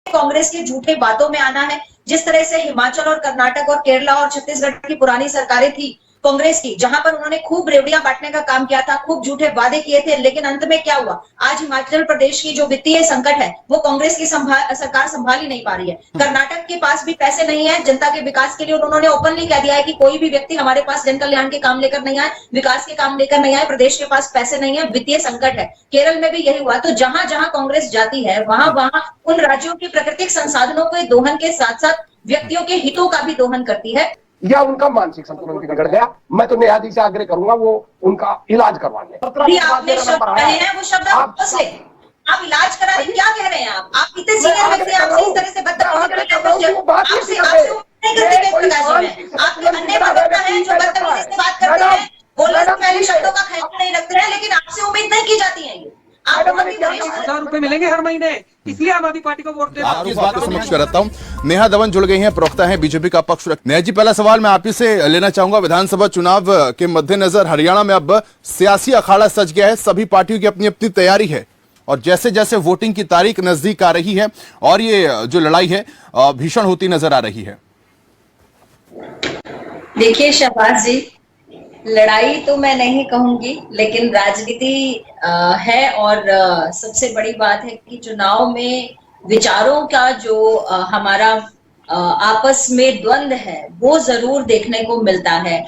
कांग्रेस के झूठे बातों में आना है। जिस तरह से हिमाचल और कर्नाटक और केरला और छत्तीसगढ़ की पुरानी सरकारें थी कांग्रेस की, जहां पर उन्होंने खूब रेवड़ियां बांटने का काम किया था, खूब झूठे वादे किए थे, लेकिन अंत में क्या हुआ? आज हिमाचल प्रदेश की जो वित्तीय संकट है वो कांग्रेस की सरकार संभाल ही नहीं पा रही है। कर्नाटक के पास भी पैसे नहीं है जनता के विकास के लिए, उन्होंने ओपनली कह दिया है कि कोई भी व्यक्ति हमारे पास जन कल्याण के काम लेकर नहीं आए, विकास के काम लेकर नहीं आए, प्रदेश के पास पैसे नहीं है, वित्तीय संकट है। केरल में भी यही हुआ। तो जहां जहां कांग्रेस जाती है वहां वहां उन राज्यों के प्राकृतिक संसाधनों के दोहन के साथ साथ व्यक्तियों के हितों का भी दोहन करती है, या उनका मानसिक संतुलन बिगड़ गया। मैं तो न्यायाधीश से आग्रह करूंगा वो उनका इलाज करवा ले। आपने शब्द कहे हैं वो शब्द आप वापस ले। आप इलाज करा रहे, क्या कह रहे हैं आप इतने सीनियर व्यक्ति, आप इस तरह से बदतमीजी आपके अन्य भगत हैं जो बदतमीजी से बात करते हैं, बोलने से पहले शब्दों का ख्याल नहीं रखते हैं, लेकिन आपसे उम्मीद नहीं की जाती है। ये 1000 रुपए मिलेंगे हर महीने, इसलिए आम आदमी पार्टी को वोट देना। आपकी इस बात को समझ कर रहता हूँ। नेहा धवन जुड़ गई हैं, प्रवक्ता हैं बीजेपी का पक्ष। नेहा जी, पहला सवाल मैं आप ही से लेना चाहूंगा। विधानसभा चुनाव के मद्देनजर हरियाणा में अब सियासी अखाड़ा सज गया है, सभी पार्टियों की अपनी अपनी तैयारी है और जैसे जैसे वोटिंग की तारीख नजदीक आ रही है और ये जो लड़ाई है भीषण होती नजर आ रही है। देखिए शहबाज जी, लड़ाई तो मैं नहीं कहूंगी, लेकिन राजनीति है और सबसे बड़ी बात है कि चुनाव में विचारों का जो हमारा आपस में द्वंद है वो जरूर देखने को मिलता है।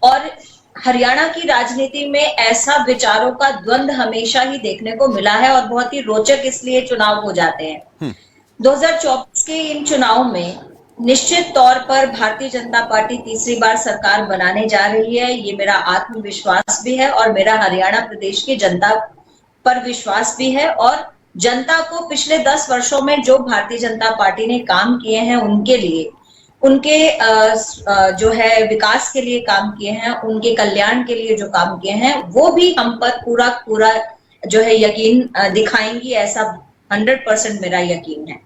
और हरियाणा की राजनीति में ऐसा विचारों का द्वंद हमेशा ही देखने को मिला है और बहुत ही रोचक इसलिए चुनाव हो जाते हैं। 2024 के इन चुनाव में निश्चित तौर पर भारतीय जनता पार्टी तीसरी बार सरकार बनाने जा रही है, ये मेरा आत्मविश्वास भी है और मेरा हरियाणा प्रदेश की जनता पर विश्वास भी है। और जनता को पिछले 10 वर्षों में जो भारतीय जनता पार्टी ने काम किए हैं उनके लिए, उनके जो है विकास के लिए काम किए हैं, उनके कल्याण के लिए जो काम किए हैं, वो भी हम पर पूरा जो है यकीन दिखाएंगी, ऐसा 100% मेरा यकीन है।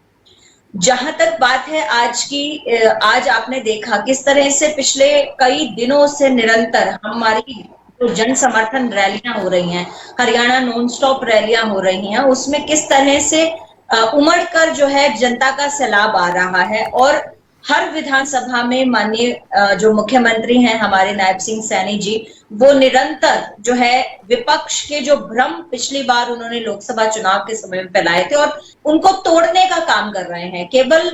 जहां तक बात है आज की, आज आपने देखा किस तरह से पिछले कई दिनों से निरंतर हमारी जो जन समर्थन रैलियां हो रही हैं, हरियाणा नॉन स्टॉप रैलियां हो रही हैं, उसमें किस तरह से उमड़ कर जो है जनता का सैलाब आ रहा है। और हर विधानसभा में माननीय जो मुख्यमंत्री हैं हमारे नायब सिंह सैनी जी, वो निरंतर जो है विपक्ष के जो भ्रम पिछली बार उन्होंने लोकसभा चुनाव के समय में फैलाए थे और उनको तोड़ने का काम कर रहे हैं। केवल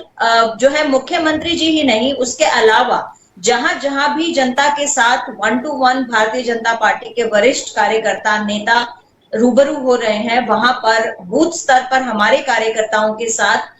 जो है मुख्यमंत्री जी ही नहीं, उसके अलावा जहां जहां भी जनता के साथ 1 to 1 भारतीय जनता पार्टी के वरिष्ठ कार्यकर्ता नेता रूबरू हो रहे हैं, वहां पर बूथ स्तर पर हमारे कार्यकर्ताओं के साथ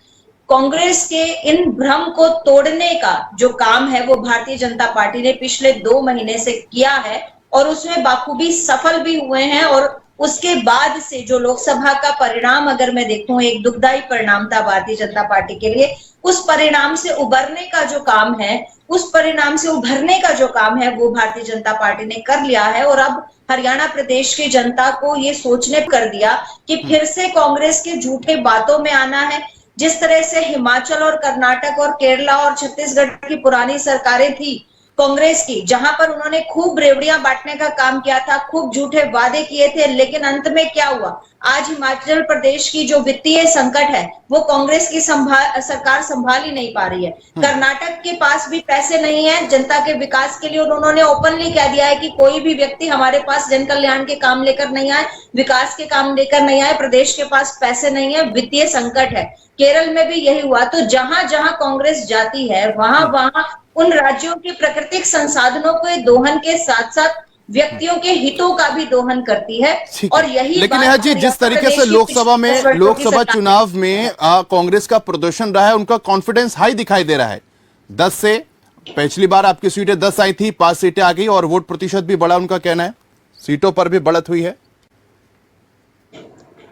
कांग्रेस के इन भ्रम को तोड़ने का जो काम है वो भारतीय जनता पार्टी ने पिछले 2 महीने से किया है और उसमें बाखूबी सफल भी हुए हैं। और उसके बाद से जो लोकसभा का परिणाम अगर मैं देखूं, एक दुखदायी परिणाम था भारतीय जनता पार्टी के लिए, उस परिणाम से उबरने का जो काम है, उस परिणाम से उभरने का जो काम है वो भारतीय जनता पार्टी ने कर लिया है। और अब हरियाणा प्रदेश की जनता को ये सोचने कर दिया कि फिर से कांग्रेस के झूठे बातों में आना है। जिस तरह से हिमाचल और कर्नाटक और केरला और छत्तीसगढ़ की पुरानी सरकारें थी कांग्रेस की, जहां पर उन्होंने खूब रेवड़ियां बांटने का काम किया था, खूब झूठे वादे किए थे, लेकिन अंत में क्या हुआ? आज हिमाचल प्रदेश की जो वित्तीय संकट है वो कांग्रेस की सरकार संभाल ही नहीं पा रही है। कर्नाटक के पास भी पैसे नहीं है जनता के विकास के लिए, उन्होंने ओपनली कह दिया है कि कोई भी व्यक्ति हमारे पास जन कल्याण के काम लेकर नहीं आए, विकास के काम लेकर नहीं आए, प्रदेश के पास पैसे नहीं है, वित्तीय संकट है। केरल में भी यही हुआ। तो जहां जहां कांग्रेस जाती है वहां वहां उन राज्यों के प्राकृतिक संसाधनों के दोहन के साथ साथ व्यक्तियों के हितों का भी दोहन करती है। और यही लेकिन नेहा जी, जिस तरीके से लोकसभा चुनाव में कांग्रेस का प्रदर्शन रहा है, उनका कॉन्फिडेंस हाई दिखाई दे रहा है। 10 से पिछली बार आपकी सीटें 10 आई थी, 5 सीटें आ गई और वोट प्रतिशत भी बढ़ा, उनका कहना है सीटों पर भी बढ़त हुई है।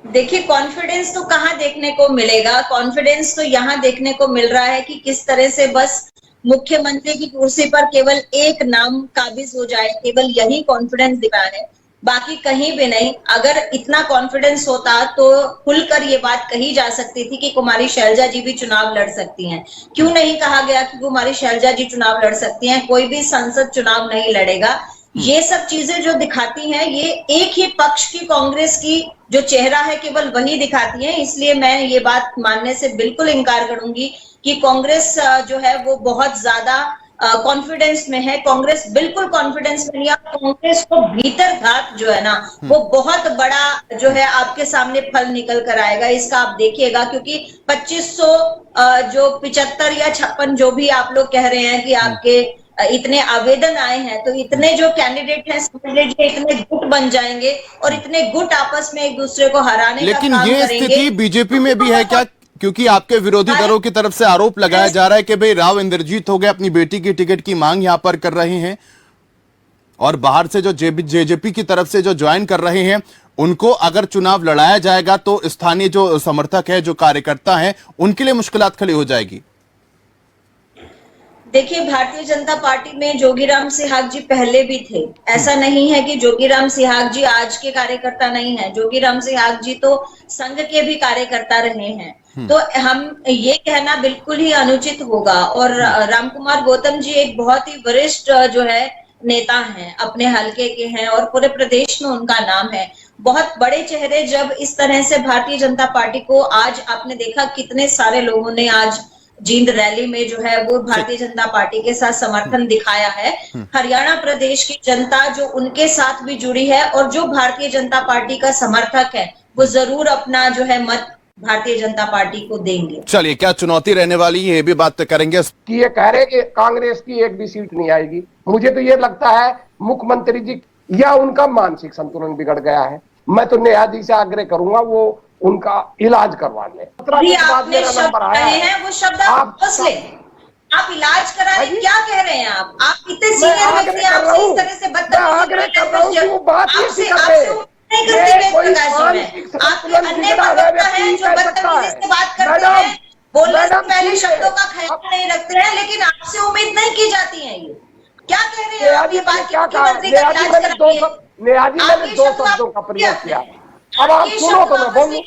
देखिए, कॉन्फिडेंस तो कहां देखने को मिलेगा? कॉन्फिडेंस तो यहां देखने को मिल रहा है कि किस तरह से बस मुख्यमंत्री की कुर्सी पर केवल एक नाम काबिज हो जाए, केवल यही कॉन्फिडेंस दिखा है, बाकी कहीं भी नहीं। अगर इतना कॉन्फिडेंस होता तो खुलकर ये बात कही जा सकती थी कि कुमारी शैलजा जी भी चुनाव लड़ सकती हैं। क्यों नहीं कहा गया कि कुमारी शैलजा जी चुनाव लड़ सकती हैं? कोई भी सांसद चुनाव नहीं लड़ेगा। ये सब चीजें जो दिखाती हैं, ये एक ही पक्ष की कांग्रेस की जो चेहरा है केवल वही दिखाती है। इसलिए मैं ये बात मानने से बिल्कुल इनकार करूंगी कि कांग्रेस जो है वो बहुत ज्यादा कॉन्फिडेंस में है। कांग्रेस बिल्कुल कॉन्फिडेंस में नहीं है। कांग्रेस को भीतर घात जो है ना, वो बहुत बड़ा जो है आपके सामने फल निकल कर आएगा। इसका आप देखिएगा, क्योंकि 2500 जो 75 या 56 जो भी आप लोग कह रहे हैं कि आपके इतने आवेदन आए हैं, तो इतने जो कैंडिडेट हैं समझ लीजिए इतने गुट बन जाएंगे और इतने गुट आपस में एक दूसरे को हराने का लेकिन काम ये करेंगे। स्थिति बीजेपी में भी है क्या? क्योंकि आपके विरोधी दलों की तरफ से आरोप लगाया जा रहा है कि भाई राव इंद्रजीत हो गए अपनी बेटी की टिकट की मांग यहां पर कर रहे हैं, और बाहर से जो जेजेपी की तरफ से जो ज्वाइन कर रहे हैं उनको अगर चुनाव लड़ाया जाएगा तो स्थानीय जो समर्थक है, जो कार्यकर्ता हैं, उनके लिए मुश्किलात खड़ी हो जाएगी। देखिए, भारतीय जनता पार्टी में जोगीराम सिहाग जी पहले भी थे। ऐसा नहीं है कि जोगीराम सिहाग जी आज के कार्यकर्ता नहीं है। जोगीराम सिहाग जी तो संघ के भी कार्यकर्ता रहे हैं। तो हम ये कहना बिल्कुल ही अनुचित होगा। और रामकुमार गौतम जी एक बहुत ही वरिष्ठ जो है नेता हैं, अपने हलके के हैं और पूरे प्रदेश में उनका नाम है। बहुत बड़े चेहरे जब इस तरह से भारतीय जनता पार्टी को, आज आपने देखा कितने सारे लोगों ने आज जींद रैली में जो है वो भारतीय जनता पार्टी के साथ समर्थन दिखाया है। हरियाणा प्रदेश की जनता जो उनके साथ भी जुड़ी है और जो भारतीय जनता पार्टी का समर्थक है, वो जरूर अपना जो है मत भारतीय जनता पार्टी को देंगे। चलिए, क्या चुनौती रहने वाली है ये भी बात करेंगे। कि ये कह रहे कि कांग्रेस की एक भी सीट नहीं आएगी। मुझे तो ये लगता है मुख्यमंत्री जी या उनका मानसिक संतुलन बिगड़ गया है। मैं तो न्यायाधीश से आग्रह करूंगा वो उनका इलाज करवा ले। आपने शब्द कहे हैं, वो शब्द आप ले। आप इलाज कराने क्या कह रहे हैं? आप इतने सीनियर व्यक्ति, आपसे इस तरह से बदतमीजी से बात करते हैं, बोलने से पहले शब्दों का ख्याल नहीं रखते हैं, लेकिन आपसे उम्मीद नहीं की जाती है। ये क्या कह रहे हैं आप? ये बात की मुख्यमंत्री का इलाज कराइए। मैंने 2 शब्दों का प्रयोग किया। अब आप सुनो तो मैं बोलूं।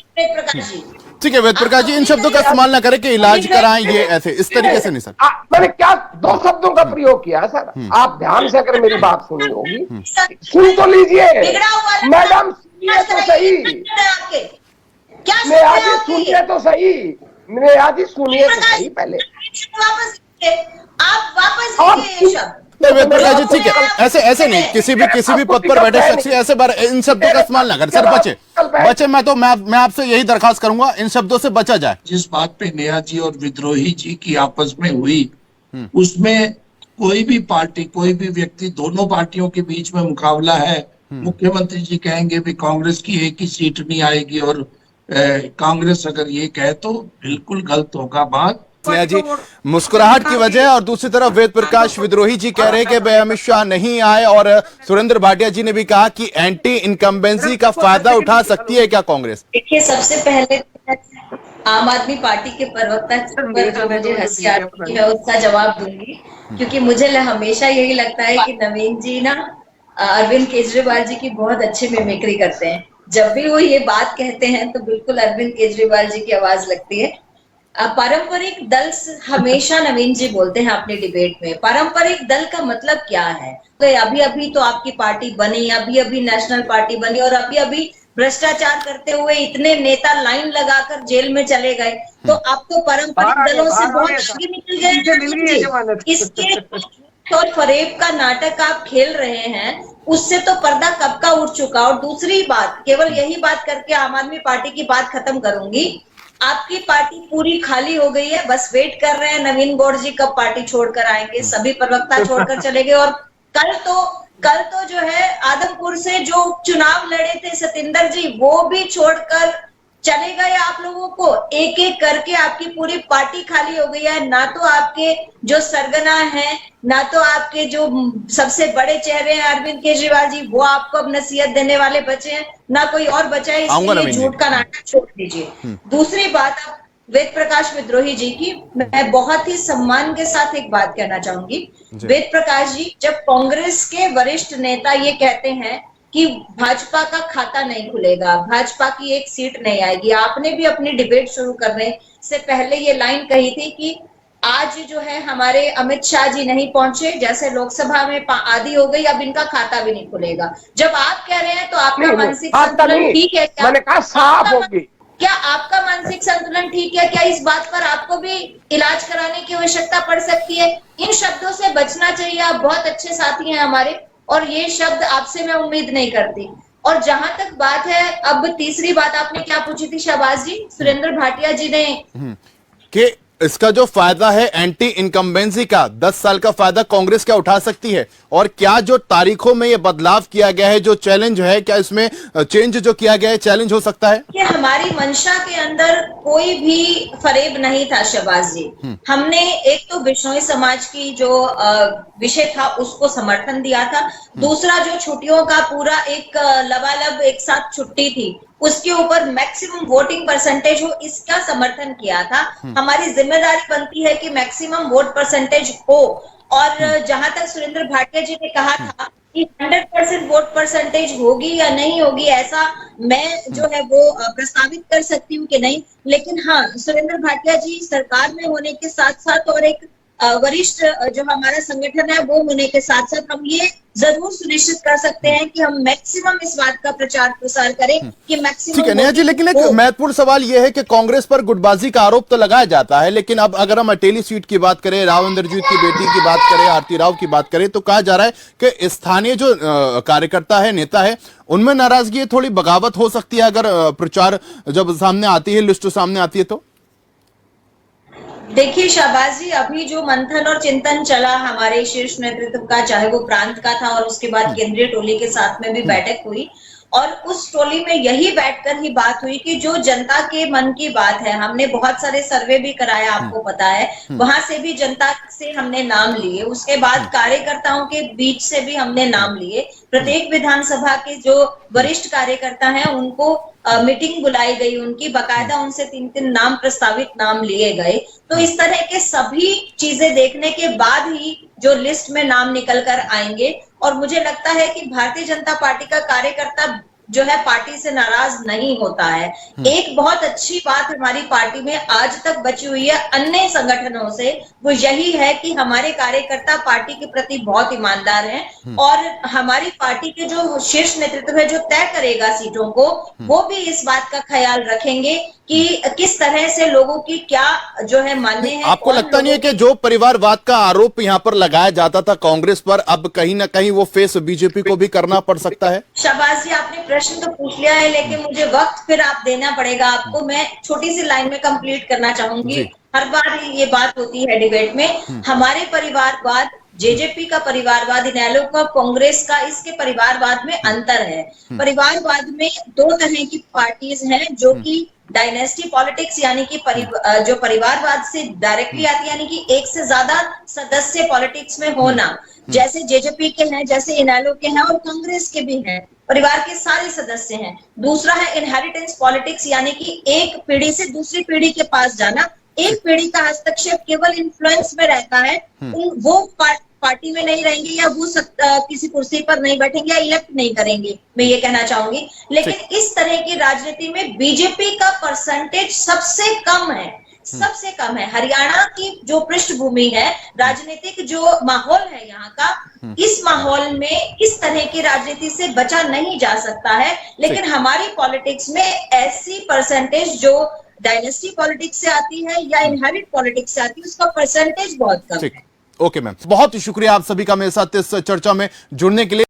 ठीक है वेद प्रकाश जी, इन शब्दों का इस्तेमाल ना करें कि इलाज कराएं, ये ऐसे इस तरीके से नहीं सर। मैंने क्या 2 शब्दों का प्रयोग किया है सर? आप ध्यान से अगर मेरी बात सुनी होगी, सुन तो लीजिए मैडम, सुनिए तो सही। न्यायाधीश सुनिए तो सही, न्यायाधीश सुनिए तो सही पहले। आप वापस लीजिए शब्द। वेद प्रकाश जी ठीक है, ऐसे नहीं, किसी भी पद पर बैठे शख्स ऐसे बार इन शब्दों का इस्तेमाल ना करें सर। बचे मैं आपसे यही दरखास्त करूंगा, इन शब्दों से बचा जाए। जिस बात पे नेहा जी और विद्रोही जी की आपस में हुई, उसमें कोई भी पार्टी, कोई भी व्यक्ति, दोनों पार्टियों के बीच में मुकाबला है। मुख्यमंत्री जी कहेंगे भी कांग्रेस की एक ही सीट नहीं आएगी, और कांग्रेस अगर ये कहे तो बिल्कुल गलत होगा बात। स्नेहा जी मुस्कुराहट की वजह, और दूसरी तरफ वेद प्रकाश विद्रोही जी कह रहे हैं कि अमित शाह नहीं आए, और सुरेंद्र भाटिया जी ने भी कहा कि एंटी इनकम्बेंसी का फायदा उठा सकती है क्या कांग्रेस? देखिए, सबसे पहले आम आदमी पार्टी के प्रवक्ता पर जो मुझे हंसी आती है उसका जवाब दूंगी, क्योंकि मुझे हमेशा यही लगता है कि नवीन जी ना अरविंद केजरीवाल जी की बहुत अच्छी मिमिक्री करते हैं। जब भी वो ये बात कहते हैं तो बिल्कुल अरविंद केजरीवाल जी की आवाज लगती है। पारंपरिक दल हमेशा नवीन जी बोलते हैं अपने डिबेट में, पारंपरिक दल का मतलब क्या है? तो अभी तो आपकी पार्टी बनी, अभी नेशनल पार्टी बनी, और अभी भ्रष्टाचार करते हुए इतने नेता लाइन लगाकर जेल में चले गए, तो आप तो पारंपरिक दलों से बहुत आगे निकल गए। इसके और फरेब का नाटक आप खेल रहे हैं, उससे तो पर्दा कब का उठ चुका। और दूसरी बात, केवल यही बात करके आम आदमी पार्टी की बात खत्म करूंगी। आपकी पार्टी पूरी खाली हो गई है, बस वेट कर रहे हैं नवीन गौड़ जी कब पार्टी छोड़कर आएंगे। सभी प्रवक्ता छोड़कर चले गए, और कल तो जो है आदमपुर से जो चुनाव लड़े थे सतेंद्र जी, वो भी छोड़कर चले गए। आप लोगों को एक एक करके आपकी पूरी पार्टी खाली हो गई है। ना तो आपके जो सरगना है, ना तो आपके जो सबसे बड़े चेहरे हैं अरविंद केजरीवाल जी, वो आपको अब नसीहत देने वाले बचे हैं, ना कोई और बचा है। इसलिए झूठ का नाटक छोड़ दीजिए। दूसरी बात, वेद प्रकाश विद्रोही जी की मैं बहुत ही सम्मान के साथ एक बात कहना चाहूंगी। वेद प्रकाश जी, जब कांग्रेस के वरिष्ठ नेता ये कहते हैं कि भाजपा का खाता नहीं खुलेगा, भाजपा की एक सीट नहीं आएगी, आपने भी अपनी डिबेट शुरू करने से पहले ये लाइन कही थी कि आज जो है हमारे अमित शाह जी नहीं पहुंचे, जैसे लोकसभा में आधी हो गई, अब इनका खाता भी नहीं खुलेगा। जब आप कह रहे हैं तो आपका मानसिक संतुलन ठीक है क्या? मैंने कहा साफ होगी। क्या आपका मानसिक संतुलन ठीक है क्या? इस बात पर आपको भी इलाज कराने की आवश्यकता पड़ सकती है। इन शब्दों से बचना चाहिए। आप बहुत अच्छे साथी हैं हमारे, और ये शब्द आपसे मैं उम्मीद नहीं करती। और जहां तक बात है, अब तीसरी बात आपने क्या पूछी थी शहबाज जी? सुरेंद्र भाटिया जी ने कि इसका जो फायदा है एंटी इनकम्बेंसी का, 10 साल का फायदा कांग्रेस क्या उठा सकती है, और क्या जो तारीखों में ये बदलाव किया गया है, जो चैलेंज है, क्या इसमें चेंज जो किया गया है चैलेंज हो सकता है? कि हमारी मंशा के अंदर कोई भी फरेब नहीं था शहबाज जी। हमने एक तो बिश्नोई समाज की जो विषय था उसको समर्थन दिया था। दूसरा जो छुट्टियों का पूरा एक लबालब एक साथ छुट्टी थी, उसके ऊपर मैक्सिमम वोटिंग परसेंटेज हो, इसका समर्थन किया था। हमारी जिम्मेदारी बनती है कि मैक्सिमम वोट परसेंटेज हो। और जहां तक सुरेंद्र भाटिया जी ने कहा था कि 100% वोट परसेंटेज होगी या नहीं होगी, ऐसा मैं जो है वो प्रस्तावित कर सकती हूँ कि नहीं। लेकिन हाँ, सुरेंद्र भाटिया जी सरकार में होने के साथ साथ और एक वरिष्ठ जो हमारा संगठन है वो होने के साथ साथ हम ये जरूर सुनिश्चित कर सकते हैं कि हम मैक्सिमम इस बात का प्रचार प्रसार करें कि मैक्सिमम। ठीक है नेहा जी, लेकिन एक महत्वपूर्ण सवाल यह है कि कांग्रेस पर गुटबाजी का आरोप तो लगाया जाता है, लेकिन अब अगर हम अटेली सीट की बात करें, राव इंद्रजीत की बेटी की बात करें, आरती राव की बात करें, तो कहा जा रहा है कि स्थानीय जो कार्यकर्ता है, नेता है, उनमें नाराजगी है, थोड़ी बगावत हो सकती है अगर प्रचार जब सामने आती है, लिस्ट सामने आती है तो। देखिए शहबाज जी, अभी जो मंथन और चिंतन चला हमारे शीर्ष नेतृत्व का, चाहे वो प्रांत का था और उसके बाद केंद्रीय टोली के साथ में भी बैठक हुई, और उस टोली में यही बैठकर ही बात हुई कि जो जनता के मन की बात है, हमने बहुत सारे सर्वे भी कराया, आपको पता है, वहां से भी जनता से हमने नाम लिए, उसके बाद कार्यकर्ताओं के बीच से भी हमने नाम लिए। प्रत्येक विधानसभा के जो वरिष्ठ कार्यकर्ता हैं उनको मीटिंग बुलाई गई, उनकी बकायदा उनसे 3-3 नाम प्रस्तावित नाम लिए गए। तो इस तरह के सभी चीजें देखने के बाद ही जो लिस्ट में नाम निकल कर आएंगे। और मुझे लगता है कि भारतीय जनता पार्टी का कार्यकर्ता जो है पार्टी से नाराज नहीं होता है। एक बहुत अच्छी बात हमारी पार्टी में आज तक बची हुई है अन्य संगठनों से, वो यही है कि हमारे कार्यकर्ता पार्टी के प्रति बहुत ईमानदार हैं, और हमारी पार्टी के जो शीर्ष नेतृत्व है जो तय करेगा सीटों को, वो भी इस बात का ख्याल रखेंगे कि किस तरह से लोगों की क्या जो है मानने हैं। आपको लगता नहीं है कि जो परिवारवाद का आरोप यहाँ पर लगाया जाता था कांग्रेस पर, अब कहीं ना कहीं वो फेस बीजेपी को भी करना पड़ सकता है? शहबाज जी, आपने प्रश्न तो पूछ लिया है, लेकिन मुझे वक्त फिर आप देना पड़ेगा आपको। मैं छोटी सी लाइन में कंप्लीट करना चाहूंगी। हर बार ये बात होती है डिबेट में, हमारे परिवारवाद, जेजेपी का परिवारवाद, इनेलो का, कांग्रेस का, इसके परिवारवाद में अंतर है। परिवारवाद में दो तरह की पार्टीज हैं, जो कि डायनेस्टी पॉलिटिक्स यानी कि जो परिवारवाद से डायरेक्टली आती है, यानी कि एक से ज्यादा सदस्य पॉलिटिक्स में होना, जैसे जेजेपी के हैं, जैसे इनेलो के हैं और कांग्रेस के भी हैं, परिवार के सारे सदस्य हैं। दूसरा है इनहेरिटेंस पॉलिटिक्स, यानी कि एक पीढ़ी से दूसरी पीढ़ी के पास जाना, एक पीढ़ी का हस्तक्षेप केवल इन्फ्लुएंस में रहता है, वो पार्टी में नहीं रहेंगे या वो किसी कुर्सी पर नहीं बैठेंगे या इलेक्ट नहीं करेंगे, मैं ये कहना चाहूंगी। लेकिन इस तरह की राजनीति में बीजेपी का परसेंटेज सबसे कम है, सबसे कम है। हरियाणा की जो पृष्ठभूमि है, राजनीतिक जो माहौल है यहाँ का, इस माहौल में इस तरह की राजनीति से बचा नहीं जा सकता है। लेकिन हमारी पॉलिटिक्स में ऐसी परसेंटेज जो डायनेस्टी पॉलिटिक्स से आती है या इनहेरिट पॉलिटिक्स से आती है, उसका परसेंटेज बहुत कम है। ओके मैम, बहुत शुक्रिया आप सभी का मेरे साथ इस चर्चा में जुड़ने के लिए।